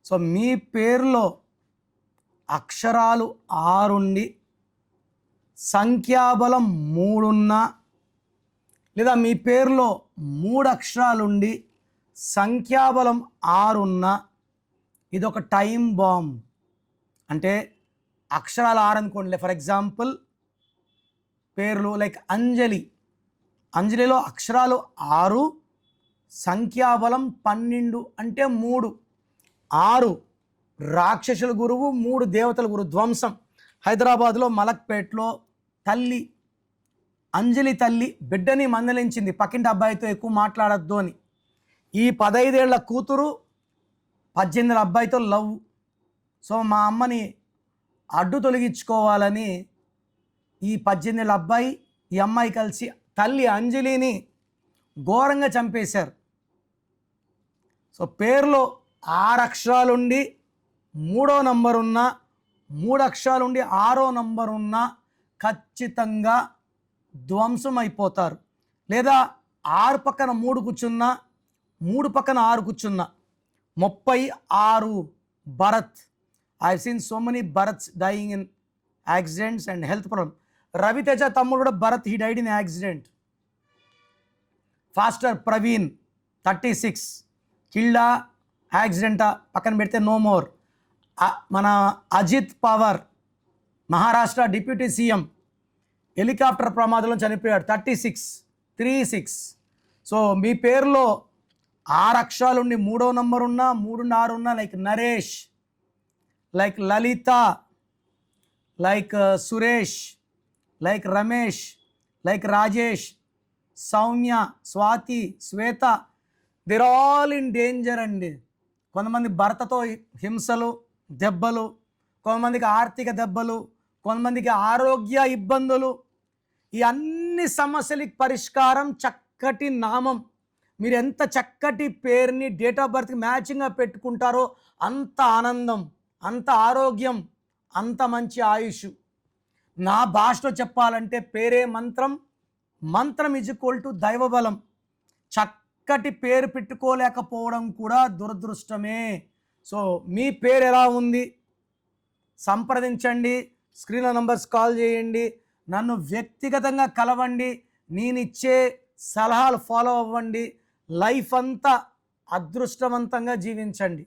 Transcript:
So మీ పేరులో అక్షరాలు 6 ఉండి సంఖ్యాబలం 3 ఉన్నా, లేదా మీ పేరులో 3 అక్షరాలుండి సంఖ్యాబలం 6 ఉన్నా, ఇదొక టైం బాంబ్. అంటే అక్షరాలు 6 అనుకోండి. ఫర్ ఎగ్జాంపుల్ పేర్లు లైక్ అంజలి. అంజలిలో అక్షరాలు 6, సంఖ్యాబలం 12 అంటే 3. 6 రాక్షసుల గురువు, 3 దేవతల గురువు. ధ్వంసం. హైదరాబాద్లో మలక్పేట్లో తల్లి అంజలి తల్లి బిడ్డని మందలించింది, పక్కింటి అబ్బాయితో ఎక్కువ మాట్లాడద్దు అని. ఈ 15 ఏళ్ల కూతురు 18 ఏళ్ల అబ్బాయితో లవ్. సో మా అమ్మని అడ్డు తొలగించుకోవాలని ఈ 18 ఏళ్ల అబ్బాయి, ఈ అమ్మాయి కలిసి తల్లి అంజలిని ఘోరంగా చంపేశారు. సో పేరులో 6 అక్షరాలుండి 3వ నంబర్ ఉన్న, 3 అక్షరాలుండి 6వ నంబర్ ఉన్న ఖచ్చితంగా ధ్వంసం అయిపోతారు. లేదా 6 పక్కన 3 కూర్చున్నా, 3 పక్కన 6 కూర్చున్నా 36 Bharat. I seen so many Bharats dying in accidents and health problem. Raviteja తమ్ముడు కూడా Bharat, he died in accident. Pastor Praveen 36 కిల్డా, యాక్సిడెంటా పక్కన పెడితే నో మోర్. మన Ajit Pawar Maharashtra deputy CM helicopter ప్రమాదంలో చనిపోయాడు 36. సో మీ పేరులో 6 అక్షరాలుండి 3వ నంబర్ ఉన్నా, 3 నుండి 6 ఉన్నా, like Naresh, like Lalitha, like Suresh, like Ramesh, like Rajesh, Soumya, Swathi, Shweta, there all in danger అండి. కొంతమంది భర్తతో హింసలు, దెబ్బలు, కొంతమందికి ఆర్థిక దెబ్బలు, కొంతమందికి ఆరోగ్య ఇబ్బందులు. ఈ అన్ని సమస్యలకి పరిష్కారం చక్కటి నామం. మీరు ఎంత చక్కటి పేరుని డేట్ ఆఫ్ బర్త్కి మ్యాచింగ్గా పెట్టుకుంటారో అంత ఆనందం, అంత ఆరోగ్యం, అంత మంచి ఆయుష్. నా భాషలో చెప్పాలంటే పేరే మంత్రం, మంత్రం ఈజ్ ఈక్వల్ టు దైవబలం. చక్కటి పేరు పెట్టుకోలేకపోవడం కూడా దురదృష్టమే. సో మీ పేరు ఎలా ఉంది సంప్రదించండి, స్క్రీన్లో నంబర్స్ కాల్ చేయండి, నన్ను వ్యక్తిగతంగా కలవండి, నేను ఇచ్చే సలహాలు ఫాలో అవ్వండి, లైఫ్ అంతా అదృష్టవంతంగా జీవించండి.